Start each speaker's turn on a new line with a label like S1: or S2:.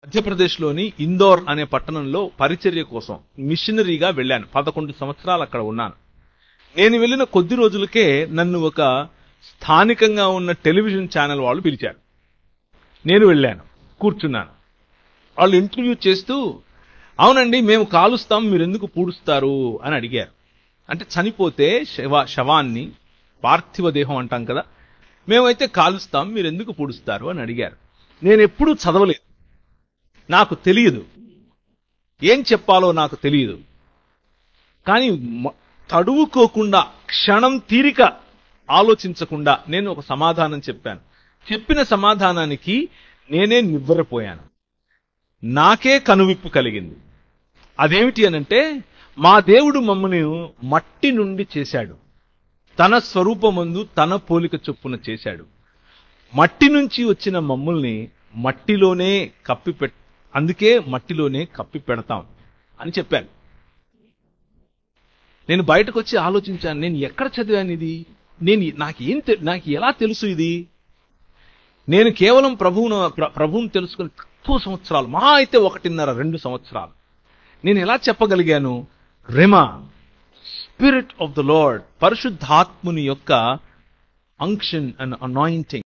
S1: మధ్యప్రదేశ్లోని ఇందోర్ అనే పట్టణంలో పరిచర్య కోసం మిషనరీగా వెళ్ళాను. 11 సంవత్సరాలు అక్కడ ఉన్నాను. నేను వెళ్ళిన కొద్ది రోజులకే నన్ను ఒక స్థానికంగా ఉన్న టెలివిజన్ ఛానల్ వాళ్ళు పిలిచారు. నేను వెళ్ళాను, కూర్చున్నాను. వాళ్ళు ఇంటర్వ్యూ చేస్తూ, అవునండి మేము కాలుస్తాం, మీరెందుకు పూడుస్తారు అని అడిగారు. అంటే చనిపోతే శవాన్ని పార్థివ దేహం అంటాం కదా, మేమైతే కాలుస్తాం, మీరెందుకు పూడుస్తారు అని అడిగారు. నేను ఎప్పుడూ చదవలేదు, నాకు తెలియదు, ఏం చెప్పాలో నాకు తెలియదు. కానీ తడువుకోకుండా, క్షణం తీరిక ఆలోచించకుండా నేను ఒక సమాధానం చెప్పాను. చెప్పిన సమాధానానికి నేనే నివ్వెరపోయాను. నాకే కనువిప్పు కలిగింది. అదేమిటి అనంటే, మా దేవుడు మమ్మల్ని మట్టి నుండి చేశాడు, తన స్వరూపమందు తన పోలిక చొప్పున చేశాడు. మట్టి నుంచి వచ్చిన మమ్మల్ని మట్టిలోనే అందుకే మట్టిలోనే కప్పి పెడతాం అని చెప్పాను. నేను బయటకు వచ్చి ఆలోచించాను, నేను ఎక్కడ చదివాను ఇది, నాకు ఎలా తెలుసు ఇది? నేను కేవలం ప్రభువును తెలుసుకుని తక్కువ సంవత్సరాలు, మహా అయితే 1.5-2 సంవత్సరాలు. నేను ఎలా చెప్పగలిగాను? Rhema, spirit of the lord, పరిశుద్ధాత్ముని యొక్క అంక్షన్ అండ్ అనాయింటింగ్